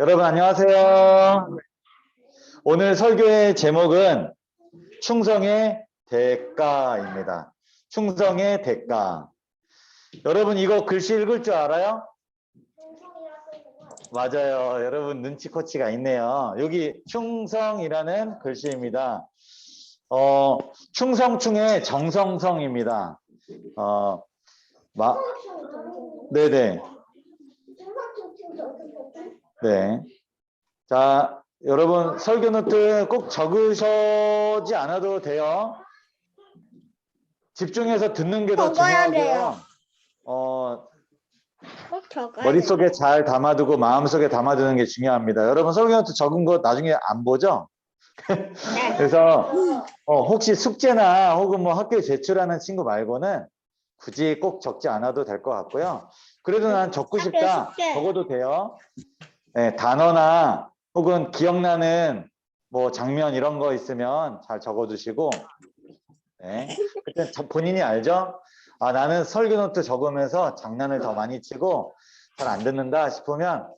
여러분 안녕하세요. 오늘 설교의 제목은 충성의 대가입니다. 충성의 대가. 여러분 이거 글씨 읽을 줄 알아요? 맞아요. 여러분 눈치코치가 있네요. 여기 충성이라는 글씨입니다. 충성충의 정성성입니다. 네네. 네. 자, 여러분 설교 노트 꼭 적으시지 않아도 돼요. 집중해서 듣는 게 더 중요하고요. 머릿속에 잘 담아두고 마음속에 담아두는 게 중요합니다. 여러분 설교 노트 적은 거 나중에 안 보죠? 그래서 혹시 숙제나 혹은 뭐 학교에 제출하는 친구 말고는 굳이 꼭 적지 않아도 될 것 같고요. 그래도 난 적고 싶다. 적어도 돼요. 네, 단어나 혹은 기억나는 뭐 장면 이런 거 있으면 잘 적어두시고, 네. 그때 본인이 알죠? 아, 나는 설교 노트 적으면서 장난을 더 많이 치고 잘 안 듣는다 싶으면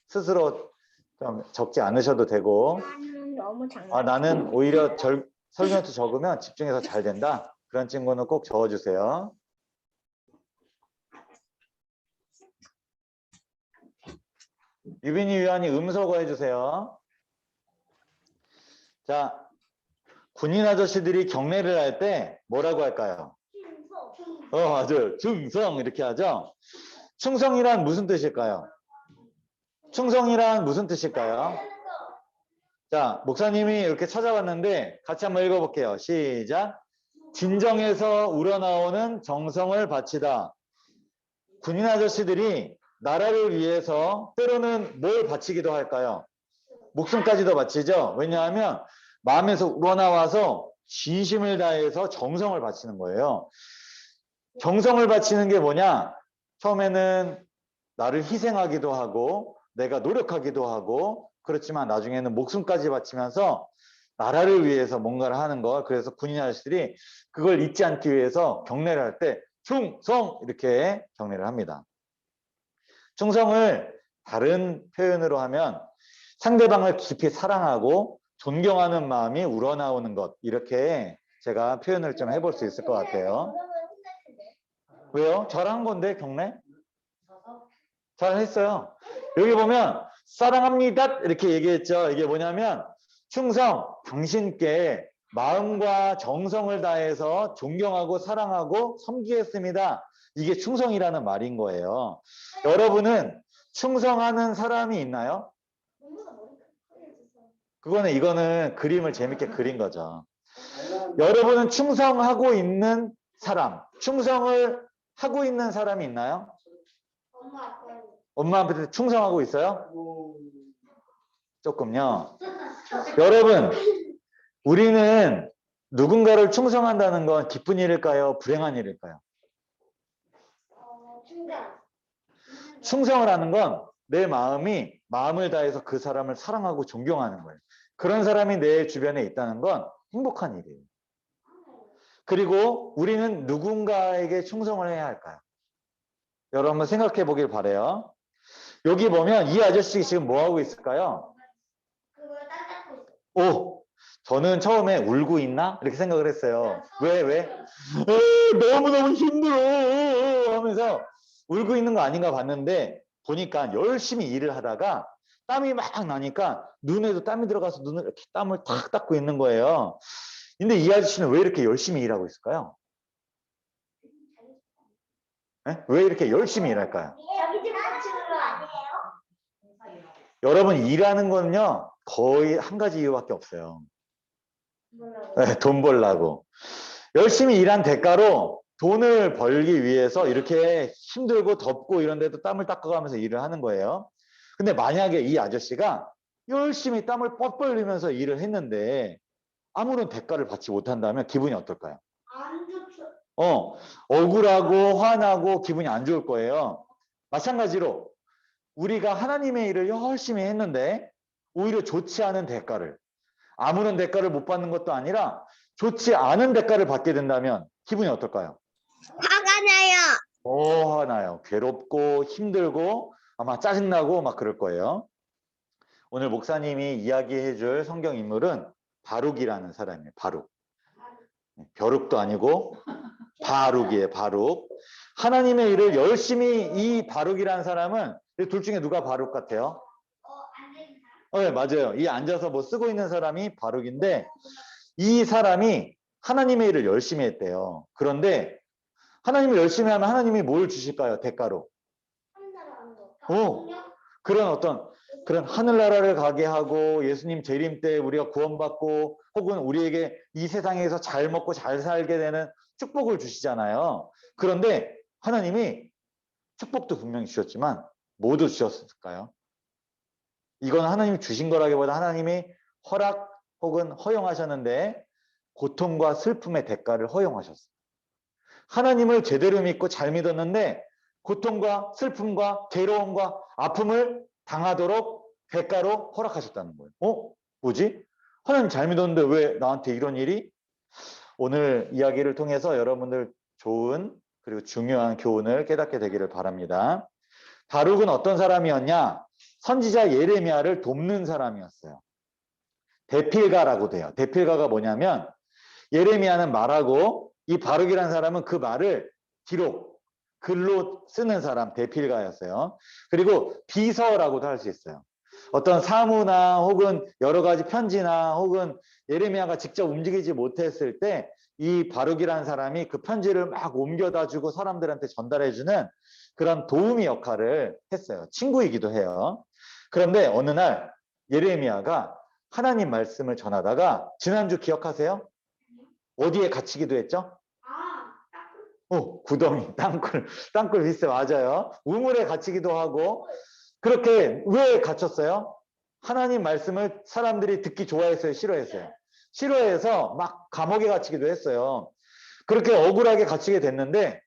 스스로 좀 적지 않으셔도 되고, 나는 오히려 설교 노트 적으면 집중해서 잘 된다. 그런 친구는 꼭 적어주세요. 유빈이 위원이 음소거 해주세요. 자, 군인 아저씨들이 경례를 할 때 뭐라고 할까요? 맞아요. 충성 이렇게 하죠. 충성이란 무슨 뜻일까요? 충성이란 무슨 뜻일까요? 자, 목사님이 이렇게 찾아봤는데 같이 한번 읽어볼게요. 시작. 진정에서 우러나오는 정성을 바치다. 군인 아저씨들이 나라를 위해서 때로는 뭘 바치기도 할까요? 목숨까지도 바치죠. 왜냐하면 마음에서 우러나와서 진심을 다해서 정성을 바치는 거예요. 정성을 바치는 게 뭐냐? 처음에는 나를 희생하기도 하고 내가 노력하기도 하고 그렇지만 나중에는 목숨까지 바치면서 나라를 위해서 뭔가를 하는 거. 그래서 군인 아저씨들이 그걸 잊지 않기 위해서 경례를 할 때 충성 이렇게 경례를 합니다. 충성을 다른 표현으로 하면 상대방을 깊이 사랑하고 존경하는 마음이 우러나오는 것, 이렇게 제가 표현을 좀 해볼 수 있을 것 같아요. 왜요? 잘한 건데 경례? 잘했어요. 여기 보면 사랑합니다 이렇게 얘기했죠. 이게 뭐냐면 충성, 당신께 마음과 정성을 다해서 존경하고 사랑하고 섬기겠습니다. 이게 충성이라는 말인 거예요. 여러분은 충성하는 사람이 있나요? 이거는 그림을 재밌게 그린 거죠. 여러분은 충성하고 있는 사람, 충성을 하고 있는 사람이 있나요? 엄마 아빠한테 충성하고 있어요? 조금요. 여러분, 우리는 누군가를 충성한다는 건 기쁜 일일까요? 불행한 일일까요? 충성을 하는 건 내 마음이 마음을 다해서 그 사람을 사랑하고 존경하는 거예요. 그런 사람이 내 주변에 있다는 건 행복한 일이에요. 그리고 우리는 누군가에게 충성을 해야 할까요? 여러분 한번 생각해 보길 바라요. 여기 보면 이 아저씨 지금 뭐 하고 있을까요? 저는 처음에 울고 있나? 이렇게 생각을 했어요. 왜? 너무너무 힘들어 하면서 울고 있는 거 아닌가 봤는데 보니까 열심히 일을 하다가 땀이 막 나니까 눈에도 땀이 들어가서 눈을 이렇게 땀을 탁 닦고 있는 거예요. 근데 이 아저씨는 왜 이렇게 열심히 일하고 있을까요? 네? 왜 이렇게 열심히 일할까요? 여러분 일하는 거는요 거의 한 가지 이유밖에 없어요. 네, 돈 벌라고. 열심히 일한 대가로 돈을 벌기 위해서 이렇게 힘들고 덥고 이런 데도 땀을 닦아가면서 일을 하는 거예요. 근데 만약에 이 아저씨가 열심히 땀을 뻘뻘 흘리면서 일을 했는데 아무런 대가를 받지 못한다면 기분이 어떨까요? 안 좋죠. 억울하고 화나고 기분이 안 좋을 거예요. 마찬가지로 우리가 하나님의 일을 열심히 했는데 오히려 좋지 않은 대가를, 아무런 대가를 못 받는 것도 아니라 좋지 않은 대가를 받게 된다면 기분이 어떨까요? 화가 나요. 화나요. 괴롭고 힘들고 아마 짜증나고 막 그럴 거예요. 오늘 목사님이 이야기해 줄 성경 인물은 바룩이라는 사람이에요. 바룩. 벼룩도 아니고 바룩이에요. 바룩. 하나님의 일을 열심히 이 바룩이라는 사람은 둘 중에 누가 바룩 같아요? 네, 맞아요. 이 앉아서 뭐 쓰고 있는 사람이 바룩인데 이 사람이 하나님의 일을 열심히 했대요. 그런데 하나님을 열심히 하면 하나님이 뭘 주실까요? 대가로. 그런 어떤 그런 하늘나라를 가게 하고 예수님 재림 때 우리가 구원받고 혹은 우리에게 이 세상에서 잘 먹고 잘 살게 되는 축복을 주시잖아요. 그런데 하나님이 축복도 분명히 주셨지만 뭐도 주셨을까요? 이건 하나님이 주신 거라기보다 하나님이 허락 혹은 허용하셨는데 고통과 슬픔의 대가를 허용하셨어요. 하나님을 제대로 믿고 잘 믿었는데 고통과 슬픔과 괴로움과 아픔을 당하도록 대가로 허락하셨다는 거예요. 뭐지? 하나님 잘 믿었는데 왜 나한테 이런 일이? 오늘 이야기를 통해서 여러분들 좋은 그리고 중요한 교훈을 깨닫게 되기를 바랍니다. 바룩은 어떤 사람이었냐? 선지자 예레미야를 돕는 사람이었어요. 대필가라고 돼요. 대필가가 뭐냐면 예레미야는 말하고 이 바룩이라는 사람은 그 말을 기록, 글로 쓰는 사람, 대필가였어요. 그리고 비서라고도 할 수 있어요. 어떤 사무나 혹은 여러 가지 편지나 혹은 예레미야가 직접 움직이지 못했을 때 이 바룩이라는 사람이 그 편지를 막 옮겨다 주고 사람들한테 전달해 주는 그런 도우미 역할을 했어요. 친구이기도 해요. 그런데 어느 날 예레미야가 하나님 말씀을 전하다가 지난주 기억하세요? 어디에 갇히기도 했죠? 구덩이, 땅굴 비슷해 맞아요. 우물에 갇히기도 하고 그렇게 왜 갇혔어요? 하나님 말씀을 사람들이 듣기 좋아했어요? 싫어했어요? 싫어해서 막 감옥에 갇히기도 했어요. 그렇게 억울하게 갇히게 됐는데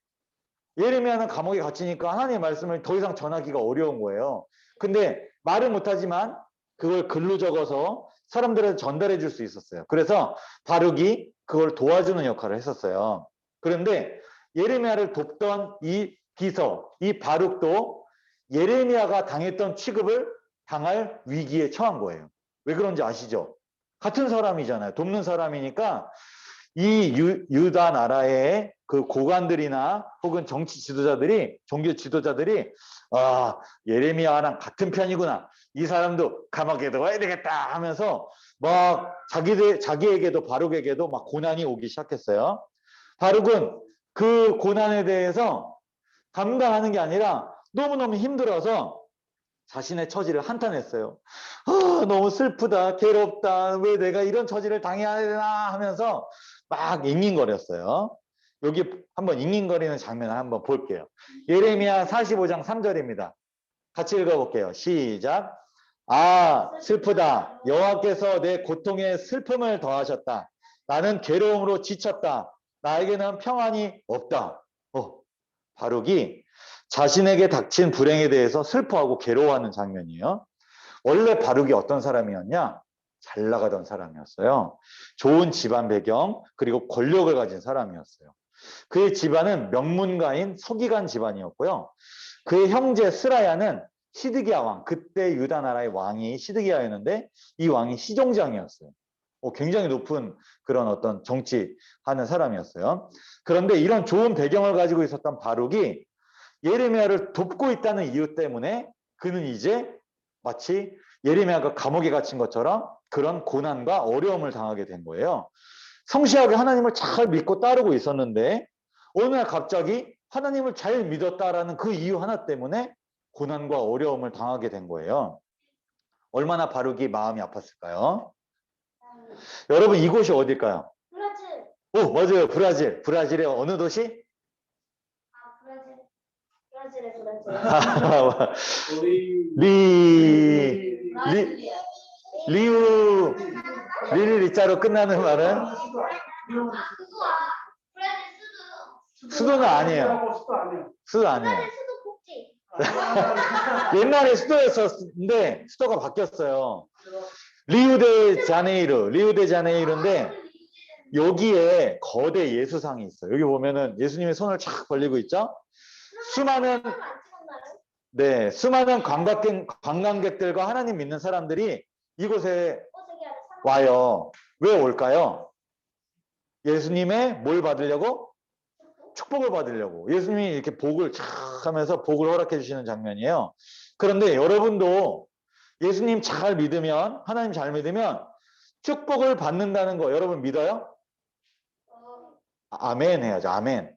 예레미야는 감옥에 갇히니까 하나님의 말씀을 더 이상 전하기가 어려운 거예요. 근데 말은 못하지만 그걸 글로 적어서 사람들한테 전달해 줄 수 있었어요. 그래서 바룩이 그걸 도와주는 역할을 했었어요. 그런데 예레미야를 돕던 이 비서, 이 바룩도 예레미야가 당했던 취급을 당할 위기에 처한 거예요. 왜 그런지 아시죠? 같은 사람이잖아요. 돕는 사람이니까 이 유다 나라의 그 고관들이나 혹은 정치 지도자들이, 종교 지도자들이 예레미야랑 같은 편이구나. 이 사람도 감옥에 넣어야 되겠다 하면서 막 자기에게도 바룩에게도 막 고난이 오기 시작했어요. 바룩은 그 고난에 대해서 감당하는 게 아니라 너무너무 힘들어서 자신의 처지를 한탄했어요. 너무 슬프다, 괴롭다, 왜 내가 이런 처지를 당해야 되나 하면서 막 잉잉거렸어요. 여기 한번 잉잉거리는 장면을 한번 볼게요. 예레미야 45장 3절입니다. 같이 읽어볼게요. 시작. 슬프다. 여호와께서 내 고통에 슬픔을 더하셨다. 나는 괴로움으로 지쳤다. 나에게는 평안이 없다. 바룩이 자신에게 닥친 불행에 대해서 슬퍼하고 괴로워하는 장면이에요. 원래 바룩이 어떤 사람이었냐? 잘 나가던 사람이었어요. 좋은 집안 배경 그리고 권력을 가진 사람이었어요. 그의 집안은 명문가인 서기관 집안이었고요. 그의 형제 스라야는 시드기야 왕, 그때 유다 나라의 왕이 시드기야였는데 이 왕이 시종장이었어요. 굉장히 높은 그런 어떤 정치하는 사람이었어요. 그런데 이런 좋은 배경을 가지고 있었던 바룩이 예레미야를 돕고 있다는 이유 때문에 그는 이제 마치 예레미야가 감옥에 갇힌 것처럼 그런 고난과 어려움을 당하게 된 거예요. 성실하게 하나님을 잘 믿고 따르고 있었는데 어느 날 갑자기 하나님을 잘 믿었다라는 그 이유 하나 때문에 고난과 어려움을 당하게 된 거예요. 얼마나 바룩이 마음이 아팠을까요? 여러분 이곳이 어딜까요? 브라질. 맞아요. 브라질. 브라질의 어느 도시? 브라질. 리우 리자로 끝나는 말은 수도는 아니에요. 수도 아니에요. 옛날에 수도였었는데 수도가 바뀌었어요. 리우데자네이루인데 여기에 거대 예수상이 있어요. 여기 보면은 예수님의 손을 착 벌리고 있죠. 수많은 네, 수많은 관광객들과 하나님 믿는 사람들이 이곳에 와요. 왜 올까요? 예수님의 뭘 받으려고? 축복을 받으려고. 예수님이 이렇게 복을 쫙 하면서 복을 허락해 주시는 장면이에요. 그런데 여러분도 예수님 잘 믿으면, 하나님 잘 믿으면 축복을 받는다는 거 여러분 믿어요? 아멘 해야죠. 아멘.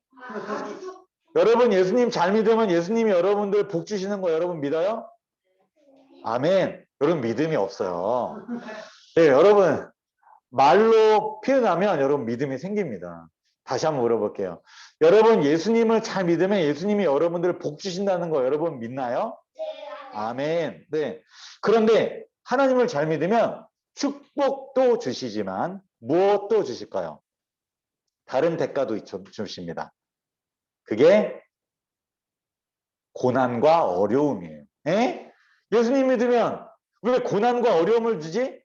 여러분 예수님 잘 믿으면 예수님이 여러분들 복 주시는 거 여러분 믿어요? 아멘. 여러분 믿음이 없어요. 네, 여러분 말로 표현하면 여러분 믿음이 생깁니다. 다시 한번 물어볼게요. 여러분 예수님을 잘 믿으면 예수님이 여러분들 복 주신다는 거 여러분 믿나요? 아멘. 네. 그런데 하나님을 잘 믿으면 축복도 주시지만 무엇도 주실까요? 다른 대가도 주십니다. 그게 고난과 어려움이에요. 에? 예수님 믿으면 왜 고난과 어려움을 주지?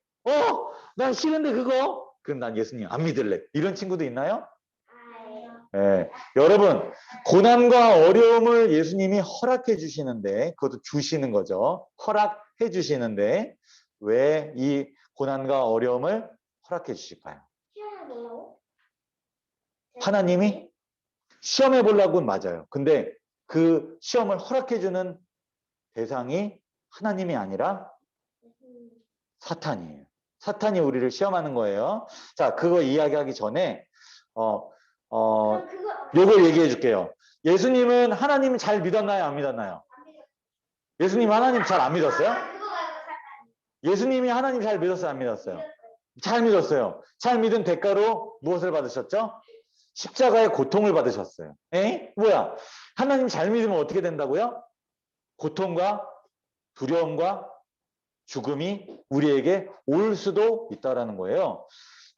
난 싫은데 그거? 그럼 난 예수님 안 믿을래. 이런 친구도 있나요? 예, 여러분 고난과 어려움을 예수님이 허락해 주시는데 그것도 주시는 거죠. 허락해 주시는데 왜 이 고난과 어려움을 허락해 주실까요? 하나님이 시험해 보려고는 맞아요. 근데 그 시험을 허락해 주는 대상이 하나님이 아니라 사탄이에요. 사탄이 우리를 시험하는 거예요. 자, 그거 이야기하기 전에 요걸 얘기해 줄게요. 예수님은 하나님 잘 믿었나요? 안 믿었나요? 예수님 하나님 잘 안 믿었어요? 예수님이 하나님 잘 믿었어요? 안 믿었어요? 잘 믿었어요. 잘 믿은 대가로 무엇을 받으셨죠? 십자가의 고통을 받으셨어요. 에? 뭐야? 하나님 잘 믿으면 어떻게 된다고요? 고통과 두려움과 죽음이 우리에게 올 수도 있다라는 거예요.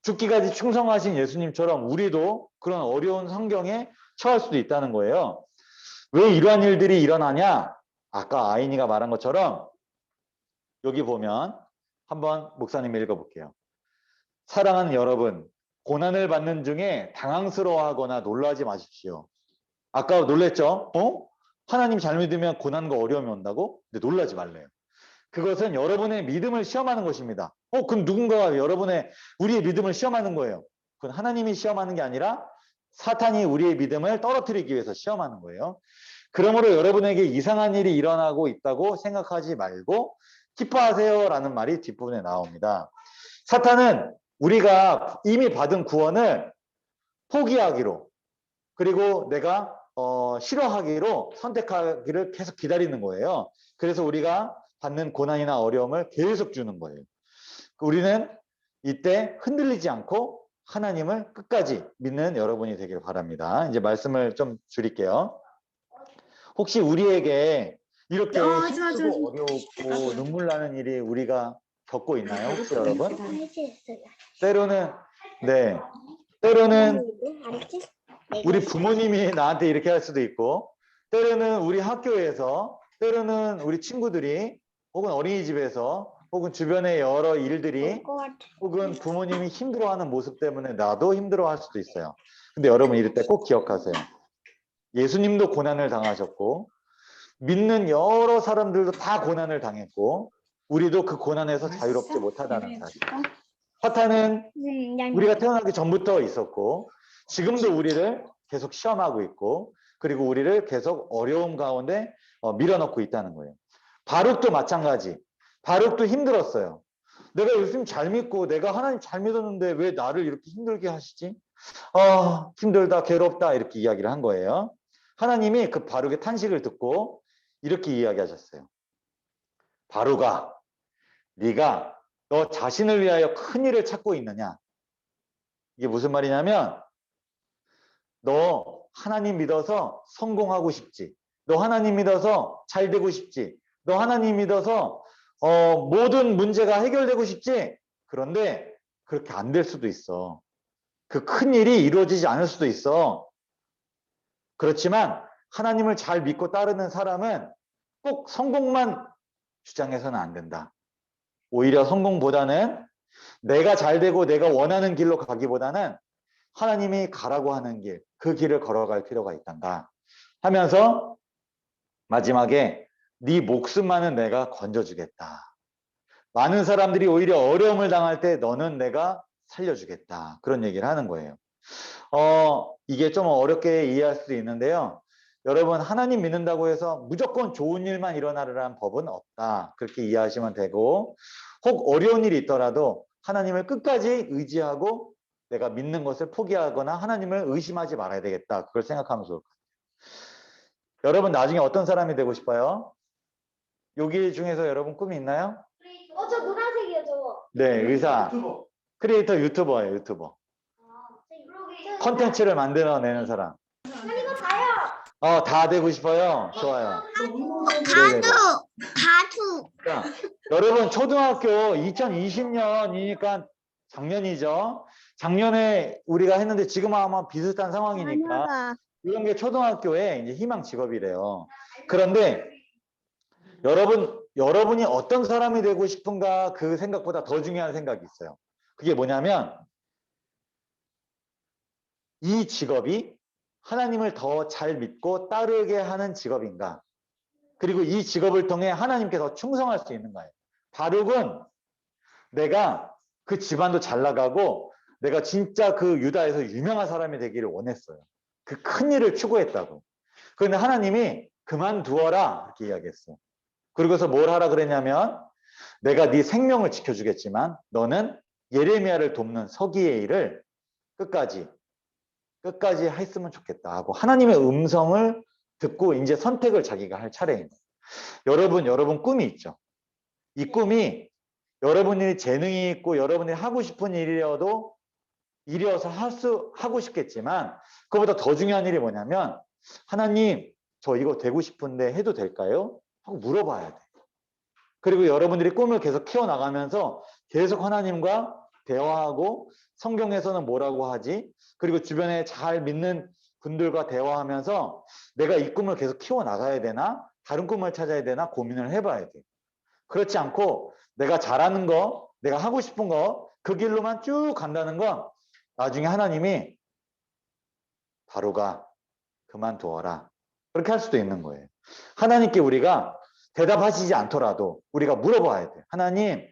죽기까지 충성하신 예수님처럼 우리도 그런 어려운 환경에 처할 수도 있다는 거예요. 왜 이러한 일들이 일어나냐? 아까 아이니가 말한 것처럼 여기 보면 한번 목사님 읽어볼게요. 사랑하는 여러분, 고난을 받는 중에 당황스러워하거나 놀라지 마십시오. 아까 놀랬죠? 하나님 잘 믿으면 고난과 어려움이 온다고? 근데 놀라지 말래요. 그것은 여러분의 믿음을 시험하는 것입니다. 그럼 누군가가 우리의 믿음을 시험하는 거예요. 그건 하나님이 시험하는 게 아니라 사탄이 우리의 믿음을 떨어뜨리기 위해서 시험하는 거예요. 그러므로 여러분에게 이상한 일이 일어나고 있다고 생각하지 말고 기뻐하세요라는 말이 뒷부분에 나옵니다. 사탄은 우리가 이미 받은 구원을 포기하기로 그리고 내가 싫어하기로 선택하기를 계속 기다리는 거예요. 그래서 우리가 받는 고난이나 어려움을 계속 주는 거예요. 우리는 이때 흔들리지 않고 하나님을 끝까지 믿는 여러분이 되길 바랍니다. 이제 말씀을 좀 줄일게요. 혹시 우리에게 이렇게 힘들고 어렵고 눈물 나는 일이 우리가 겪고 있나요? 혹시 여러분? 때로는 우리 부모님이 나한테 이렇게 할 수도 있고 때로는 우리 학교에서 때로는 우리 친구들이 혹은 어린이집에서 혹은 주변의 여러 일들이 혹은 부모님이 힘들어하는 모습 때문에 나도 힘들어할 수도 있어요. 근데 여러분 이럴 때 꼭 기억하세요. 예수님도 고난을 당하셨고 믿는 여러 사람들도 다 고난을 당했고 우리도 그 고난에서 자유롭지 못하다는 사실. 사탄은 우리가 태어나기 전부터 있었고 지금도 우리를 계속 시험하고 있고 그리고 우리를 계속 어려움 가운데 밀어넣고 있다는 거예요. 바룩도 마찬가지. 바룩도 힘들었어요. 내가 예수님 잘 믿고 내가 하나님 잘 믿었는데 왜 나를 이렇게 힘들게 하시지? 힘들다 괴롭다 이렇게 이야기를 한 거예요. 하나님이 그 바룩의 탄식을 듣고 이렇게 이야기하셨어요. 바룩아, 네가 너 자신을 위하여 큰 일을 찾고 있느냐? 이게 무슨 말이냐면 너 하나님 믿어서 성공하고 싶지. 너 하나님 믿어서 잘 되고 싶지. 너 하나님 믿어서 모든 문제가 해결되고 싶지. 그런데 그렇게 안 될 수도 있어. 그 큰 일이 이루어지지 않을 수도 있어. 그렇지만 하나님을 잘 믿고 따르는 사람은 꼭 성공만 주장해서는 안 된다. 오히려 성공보다는 내가 잘 되고 내가 원하는 길로 가기보다는 하나님이 가라고 하는 길, 그 길을 걸어갈 필요가 있단다 하면서 마지막에 네 목숨만은 내가 건져주겠다. 많은 사람들이 오히려 어려움을 당할 때 너는 내가 살려주겠다. 그런 얘기를 하는 거예요. 이게 좀 어렵게 이해할 수도 있는데요. 여러분, 하나님 믿는다고 해서 무조건 좋은 일만 일어나라는 법은 없다. 그렇게 이해하시면 되고, 혹 어려운 일이 있더라도 하나님을 끝까지 의지하고 내가 믿는 것을 포기하거나 하나님을 의심하지 말아야 되겠다. 그걸 생각하면 좋을 것 같아요. 여러분, 나중에 어떤 사람이 되고 싶어요? 여기 중에서 여러분 꿈이 있나요? 저 노란색이요, 저거. 네, 의사, 유튜버. 크리에이터, 유튜버예요, 유튜버. 콘텐츠를 만들어내는 사람. 이거 다요. 다 되고 싶어요? 좋아요. 네네네. 가수. 자, 여러분, 초등학교 2020년이니까 작년이죠. 작년에 우리가 했는데 지금 아마 비슷한 상황이니까 이런 게 초등학교에 이제 희망 직업이래요. 그런데 여러분이 어떤 사람이 되고 싶은가 그 생각보다 더 중요한 생각이 있어요. 그게 뭐냐면 이 직업이 하나님을 더 잘 믿고 따르게 하는 직업인가? 그리고 이 직업을 통해 하나님께 더 충성할 수 있는가요? 바룩은 내가 그 집안도 잘 나가고 내가 진짜 그 유다에서 유명한 사람이 되기를 원했어요. 그 큰 일을 추구했다고. 그런데 하나님이 그만두어라 이렇게 이야기했어요. 그리고서 뭘 하라 그랬냐면 내가 네 생명을 지켜주겠지만 너는 예레미야를 돕는 서기의 일을 끝까지 했으면 좋겠다 하고 하나님의 음성을 듣고 이제 선택을 자기가 할 차례인 거예요. 여러분 꿈이 있죠. 이 꿈이 여러분이 재능이 있고 여러분이 하고 싶은 일이어서 하고 싶겠지만 그거보다 더 중요한 일이 뭐냐면 하나님 저 이거 되고 싶은데 해도 될까요? 하고 물어봐야 돼. 그리고 여러분들이 꿈을 계속 키워나가면서 계속 하나님과 대화하고 성경에서는 뭐라고 하지? 그리고 주변에 잘 믿는 분들과 대화하면서 내가 이 꿈을 계속 키워나가야 되나? 다른 꿈을 찾아야 되나? 고민을 해봐야 돼. 그렇지 않고 내가 잘하는 거, 내가 하고 싶은 거, 그 길로만 쭉 간다는 건 나중에 하나님이 바로가 그만두어라. 그렇게 할 수도 있는 거예요. 하나님께 우리가 대답하시지 않더라도 우리가 물어봐야 돼. 하나님,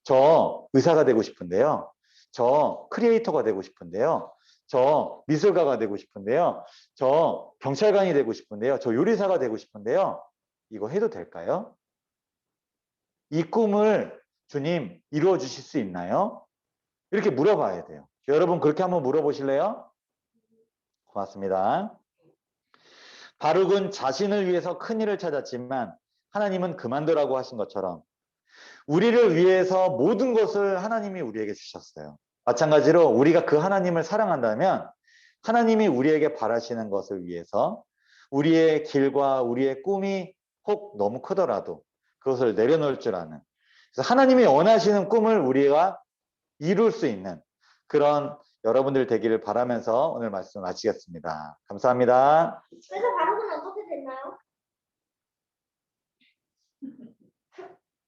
저 의사가 되고 싶은데요. 저 크리에이터가 되고 싶은데요. 저 미술가가 되고 싶은데요. 저 경찰관이 되고 싶은데요. 저 요리사가 되고 싶은데요. 이거 해도 될까요? 이 꿈을 주님 이루어 주실 수 있나요? 이렇게 물어봐야 돼요. 여러분 그렇게 한번 물어보실래요? 고맙습니다. 바룩은 자신을 위해서 큰 일을 찾았지만 하나님은 그만두라고 하신 것처럼 우리를 위해서 모든 것을 하나님이 우리에게 주셨어요. 마찬가지로 우리가 그 하나님을 사랑한다면 하나님이 우리에게 바라시는 것을 위해서 우리의 길과 우리의 꿈이 혹 너무 크더라도 그것을 내려놓을 줄 아는, 그래서 하나님이 원하시는 꿈을 우리가 이룰 수 있는 그런 여러분들 되기를 바라면서 오늘 말씀 마치겠습니다. 감사합니다. 그래서 바로